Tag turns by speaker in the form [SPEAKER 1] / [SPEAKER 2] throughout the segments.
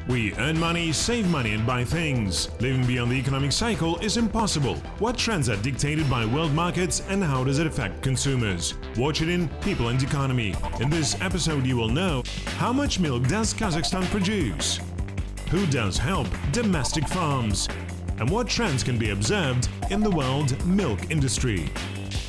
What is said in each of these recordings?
[SPEAKER 1] We earn money, save money and buy things. Living beyond the economic cycle is impossible. What trends are dictated by world markets and how does it affect consumers? Watch it in People and Economy. In this episode you will know: how much milk does Kazakhstan produce? Who does help domestic farms? And what trends can be observed in the world milk industry?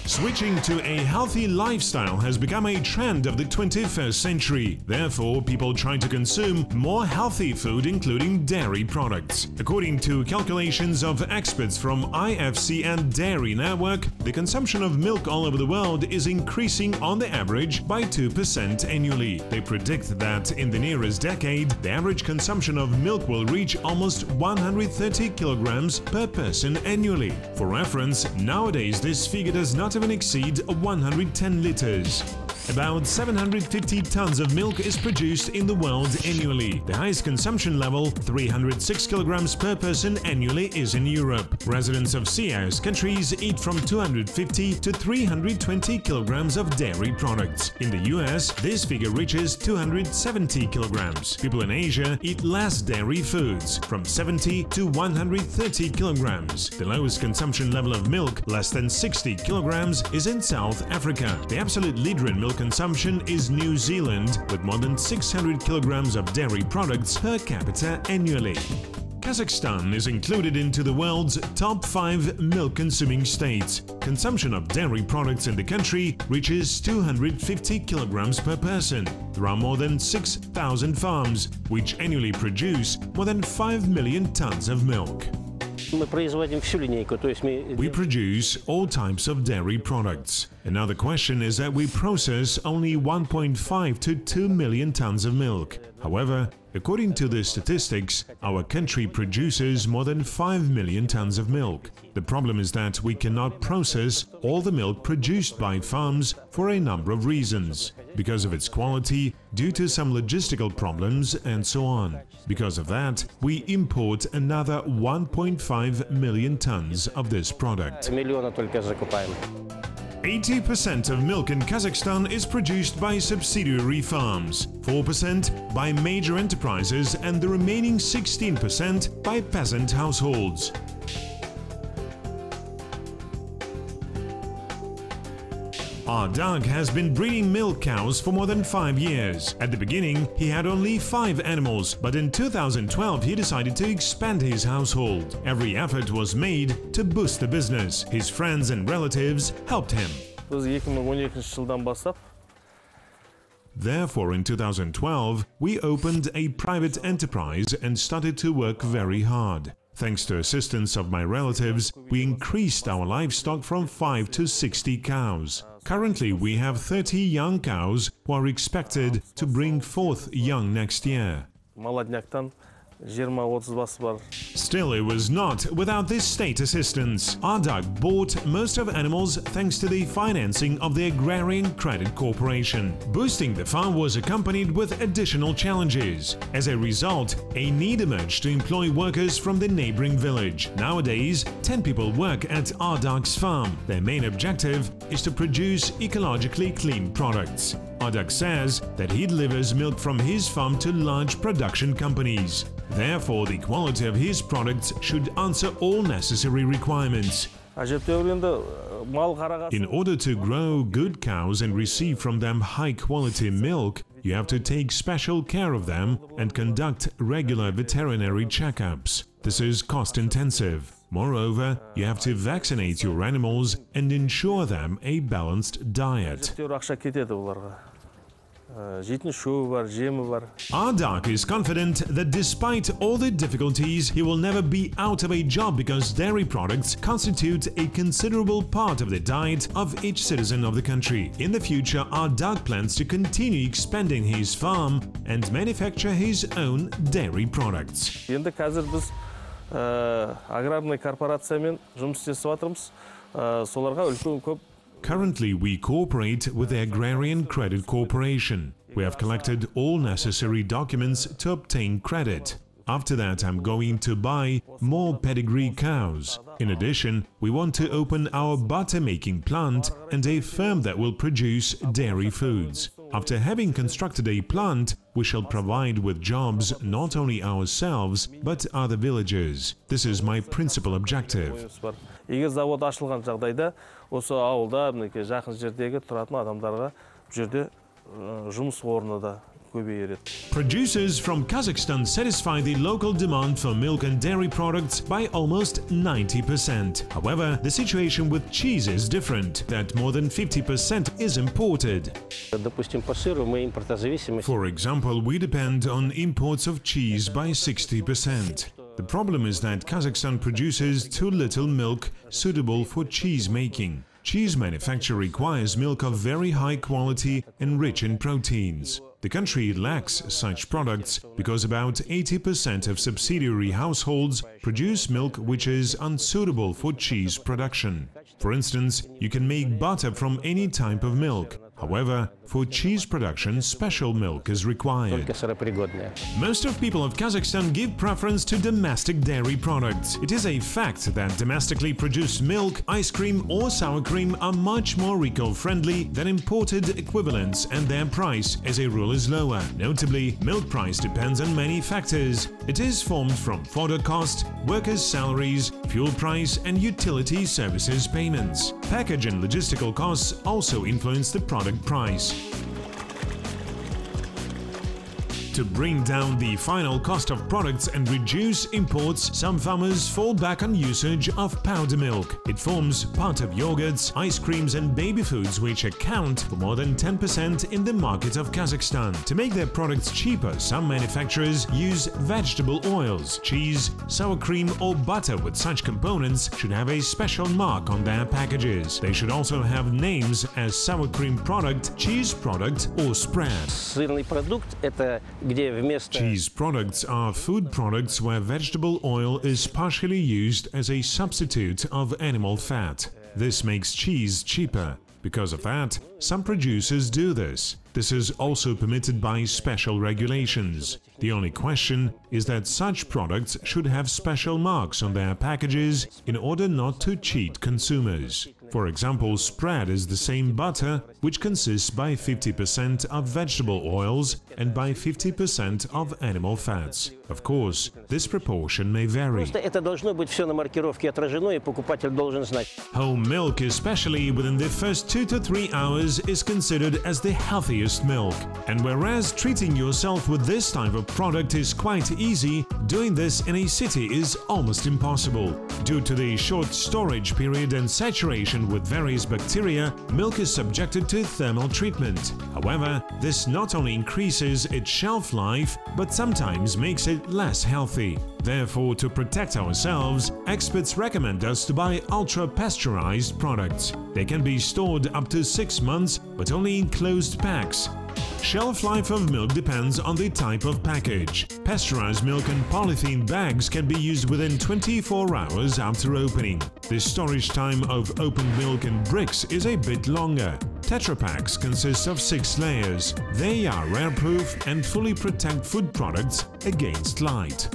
[SPEAKER 1] Switching to a healthy lifestyle has become a trend of the 21st century. Therefore, people try to consume more healthy food, including dairy products. According to calculations of experts from IFC and Dairy Network, the consumption of milk all over the world is increasing on the average by 2% annually. They predict that in the nearest decade, the average consumption of milk will reach almost 130 kilograms per person annually. For reference, nowadays this figure does not even exceed 110 liters. About 750 tons of milk is produced in the world annually. The highest consumption level, 306 kilograms per person annually, is in Europe. Residents of CIS countries eat from 250 to 320 kilograms of dairy products. In the US, this figure reaches 270 kilograms. People in Asia eat less dairy foods, from 70 to 130 kilograms. The lowest consumption level of milk, less than 60 kilograms, is in South Africa. The absolute leader in milk consumption is New Zealand, with more than 600 kilograms of dairy products per capita annually. Kazakhstan is included into the world's top 5 milk-consuming states. Consumption of dairy products in the country reaches 250 kilograms per person. There are more than 6,000 farms, which annually produce more than 5 million tons of milk. We produce all types of dairy products. Another question is that we process only 1.5 to 2 million tons of milk. However, according to the statistics, our country produces more than 5 million tons of milk. The problem is that we cannot process all the milk produced by farms for a number of reasons. Because of its quality, due to some logistical problems, and so on. Because of that, we import another 1.5 million tons of this product. 80% of milk in Kazakhstan is produced by subsidiary farms, 4% by major enterprises, and the remaining 16% by peasant households. Ardag has been breeding milk cows for more than 5 years. At the beginning, he had only 5 animals, but in 2012 he decided to expand his household. Every effort was made to boost the business. His friends and relatives helped him. Therefore, in 2012, we opened a private enterprise and started to work very hard. Thanks to assistance of my relatives, we increased our livestock from 5 to 60 cows. Currently, we have 30 young cows who are expected to bring forth young next year. Still, it was not without this state assistance. Ardag bought most of animals thanks to the financing of the Agrarian Credit Corporation. Boosting the farm was accompanied with additional challenges. As a result, a need emerged to employ workers from the neighboring village. Nowadays, 10 people work at Ardag's farm. Their main objective is to produce ecologically clean products. Ardag says that he delivers milk from his farm to large production companies. Therefore, the quality of his products should answer all necessary requirements. In order to grow good cows and receive from them high-quality milk, you have to take special care of them and conduct regular veterinary checkups. This is cost-intensive. Moreover, you have to vaccinate your animals and ensure them a balanced diet. Ardag is confident that despite all the difficulties, he will never be out of a job because dairy products constitute a considerable part of the diet of each citizen of the country. In the future, Ardag plans to continue expanding his farm and manufacture his own dairy products. Currently, we cooperate with the Agrarian Credit Corporation. We have collected all necessary documents to obtain credit. After that, I'm going to buy more pedigree cows. In addition, we want to open our butter-making plant and a firm that will produce dairy foods. After having constructed a plant, we shall provide with jobs not only ourselves, but other villagers. This is my principal objective.
[SPEAKER 2] Егер завод ашылған жағдайда, осы ауылда, мінекей жақын жердегі тұратын адамдарға бұл жерде жұмыс орны да көбейер еді.
[SPEAKER 1] Producers from Kazakhstan satisfy the local demand for milk and dairy products by almost 90%. However, the situation with cheese is different, that more than 50% is imported. For example, we depend on imports of cheese by 60%. The problem is that Kazakhstan produces too little milk suitable for cheese making. Cheese manufacture requires milk of very high quality and rich in proteins. The country lacks such products because about 80% of subsidiary households produce milk which is unsuitable for cheese production. For instance, you can make butter from any type of milk. However, for cheese production, special milk is required. Most of people of Kazakhstan give preference to domestic dairy products. It is a fact that domestically produced milk, ice cream or sour cream are much more eco-friendly than imported equivalents, and their price as a rule is lower. Notably, milk price depends on many factors. It is formed from fodder cost, workers' salaries, fuel price and utility services payments. Package and logistical costs also influence the product price. To bring down the final cost of products and reduce imports, some farmers fall back on usage of powder milk. It forms part of yogurts, ice creams and baby foods which account for more than 10% in the market of Kazakhstan. To make their products cheaper, some manufacturers use vegetable oils. Cheese, sour cream or butter with such components should have a special mark on their packages. They should also have names as sour cream product, cheese product or spread. Cheese products are food products where vegetable oil is partially used as a substitute of animal fat. This makes cheese cheaper. Because of that, some producers do this. This is also permitted by special regulations. The only question is that such products should have special marks on their packages in order not to cheat consumers. For example, spread is the same butter, which consists by 50% of vegetable oils and by 50% of animal fats. Of course, this proportion may vary. Home milk, especially within the first 2 to 3 hours, is considered as the healthiest milk. And whereas treating yourself with this type of product is quite easy, doing this in a city is almost impossible. Due to the short storage period and saturation with various bacteria, milk is subjected to thermal treatment. However, this not only increases its shelf life, but sometimes makes it less healthy. Therefore, to protect ourselves, experts recommend us to buy ultra-pasteurized products. They can be stored up to 6 months, but only in closed packs. Shelf life of milk depends on the type of package. Pasteurized milk in polythene bags can be used within 24 hours after opening. The storage time of opened milk in bricks is a bit longer. Tetra Paks consist of 6 layers. They are airproof and fully protect food products against light.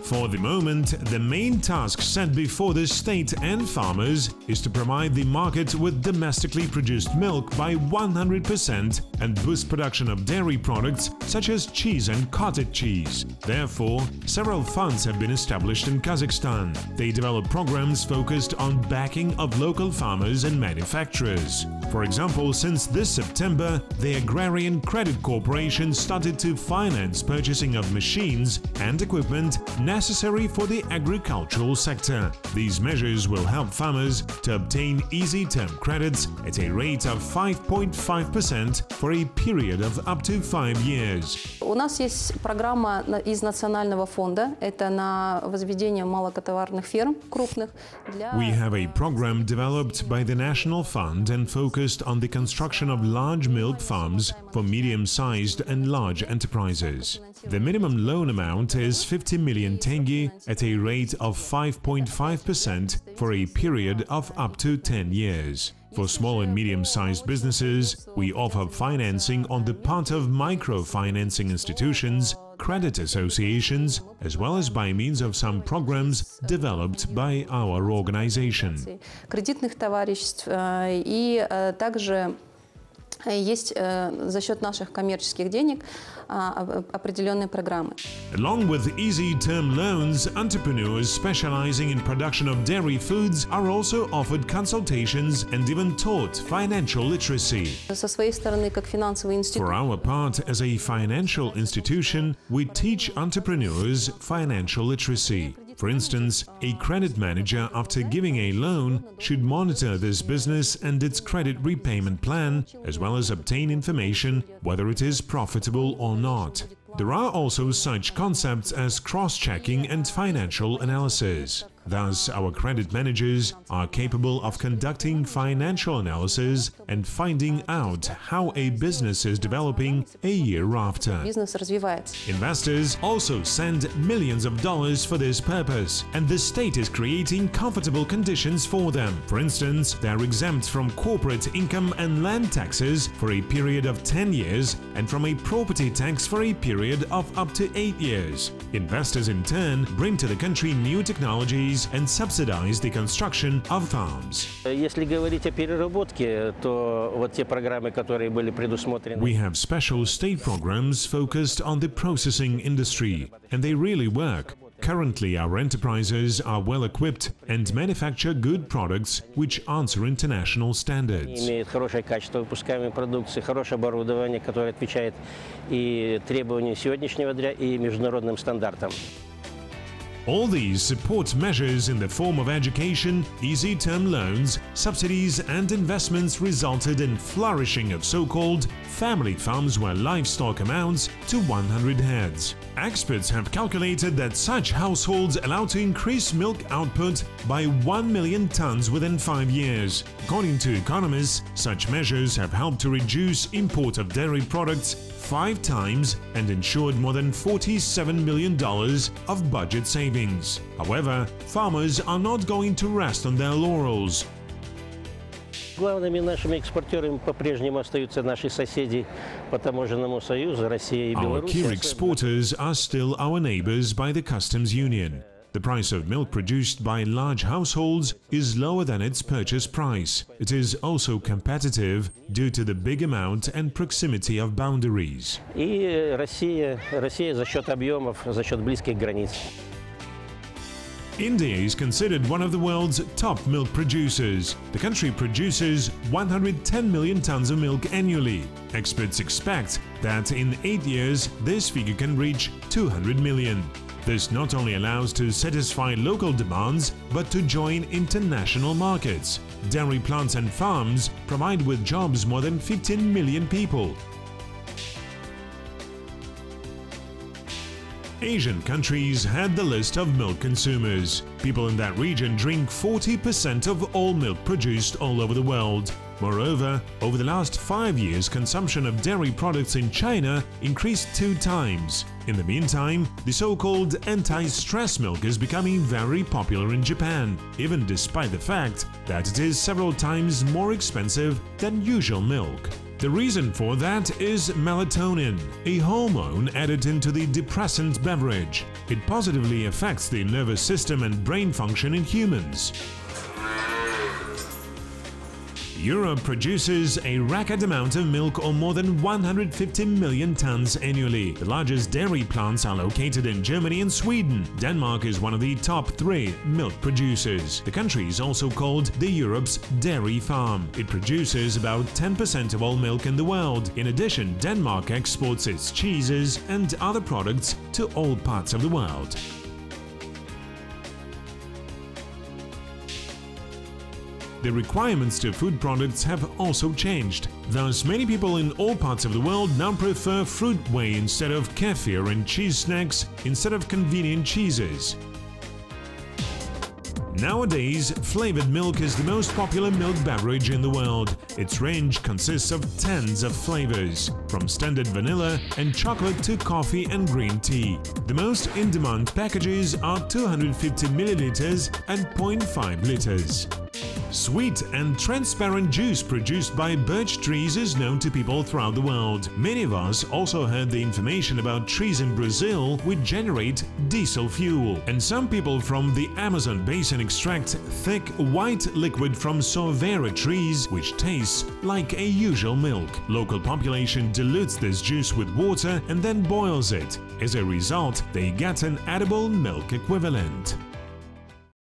[SPEAKER 1] For the moment, the main task set before the state and farmers is to provide the market with domestically produced milk by 100% and boost production of dairy products such as cheese and cottage cheese. Therefore, several funds have been established in Kazakhstan. They develop programs focused on backing of local farmers and manufacturers. For example, since this September, the Agrarian Credit Corporation started to finance purchasing of machines and equipment necessary for the agricultural sector. These measures will help farmers to obtain easy term credits at a rate of 5.5% for a period of up to 5 years.
[SPEAKER 3] У нас есть программа из национального фонда, это на возведение молокотоварных ферм крупных.
[SPEAKER 1] We have a program developed by the National Fund and focused on the construction of large milk farms for medium-sized and large enterprises. The minimum loan amount is 50 million tenge at a rate of 5.5% for a period of up to 10 years. For small and medium-sized businesses, we offer financing on the part of microfinancing institutions, credit associations, as well as by means of some programs developed by our organization.
[SPEAKER 3] Кредитных товариществ и также есть за счет наших коммерческих денег определенные программы.
[SPEAKER 1] Along with easy-term loans, entrepreneurs specializing in production of dairy foods are also offered consultations and even taught financial literacy.
[SPEAKER 3] Со своей стороны, как финансовый институт,
[SPEAKER 1] For our part, as a financial institution, we teach entrepreneurs financial literacy. For instance, a credit manager, after giving a loan, should monitor this business and its credit repayment plan, as well as obtain information whether it is profitable or not. There are also such concepts as cross-checking and financial analysis. Thus, our credit managers are capable of conducting financial analysis and finding out how a business is developing a year after.
[SPEAKER 3] бизнес развивается.
[SPEAKER 1] Investors also send millions of dollars for this purpose, and the state is creating comfortable conditions for them. For instance, they are exempt from corporate income and land taxes for a period of 10 years and from a property tax for a period of up to 8 years. Investors in turn bring to the country new technologies and subsidize the construction of farms.
[SPEAKER 4] Если говорить о переработке, то вот те программы, которые были предусмотрены.
[SPEAKER 1] We have special state programs focused on the processing industry, and they really work. Currently, our enterprises are well equipped and manufacture good products which answer international standards.
[SPEAKER 4] Имеют хорошее качество выпускаемой продукции, хорошее оборудование, которое отвечает и требованиям сегодняшнего дня, и международным стандартам.
[SPEAKER 1] All these support measures in the form of education, easy-term loans, subsidies and investments resulted in flourishing of so-called family farms where livestock amounts to 100 heads. Experts have calculated that such households allow to increase milk output by 1 million tons within 5 years. According to economists, such measures have helped to reduce import of dairy products 5 times and ensured more than $47 million of budget savings. However, farmers are not going to rest on their laurels.
[SPEAKER 4] Главными нашими экспортерами по-прежнему остаются наши соседи по таможенному союзу, Россия и
[SPEAKER 1] Our
[SPEAKER 4] Беларусь.
[SPEAKER 1] key exporters are still our neighbors by the customs union. The price of milk produced by large households is lower than its purchase price. It is also competitive due to the big amount and proximity of boundaries.
[SPEAKER 4] И Россия за счет объемов, за счет близких границ.
[SPEAKER 1] India is considered one of the world's top milk producers. The country produces 110 million tons of milk annually. Experts expect that in 8 years this figure can reach 200 million. This not only allows to satisfy local demands, but to join international markets. Dairy plants and farms provide with jobs more than 15 million people. Asian countries head the list of milk consumers. People in that region drink 40% of all milk produced all over the world. Moreover, over the last 5 years, consumption of dairy products in China increased 2 times. In the meantime, the so-called anti-stress milk is becoming very popular in Japan, even despite the fact that it is several times more expensive than usual milk. The reason for that is melatonin, a hormone added into the depressant beverage. It positively affects the nervous system and brain function in humans. Europe produces a record amount of milk, or more than 150 million tons annually. The largest dairy plants are located in Germany and Sweden. Denmark is one of the top 3 milk producers. The country is also called the Europe's dairy farm. It produces about 10% of all milk in the world. In addition, Denmark exports its cheeses and other products to all parts of the world. The requirements to food products have also changed. Thus, many people in all parts of the world now prefer fruit whey instead of kefir, and cheese snacks instead of convenient cheeses. Nowadays, flavored milk is the most popular milk beverage in the world. Its range consists of tens of flavors. from standard vanilla and chocolate to coffee and green tea. The most in-demand packages are 250 milliliters and 0.5 liters. Sweet and transparent juice produced by birch trees is known to people throughout the world. Many of us also heard the information about trees in Brazil which generate diesel fuel. And some people from the Amazon basin extract thick white liquid from sauvera trees which tastes like a usual milk. Local population dilutes this juice with water and then boils it. As a result, they get an edible milk equivalent.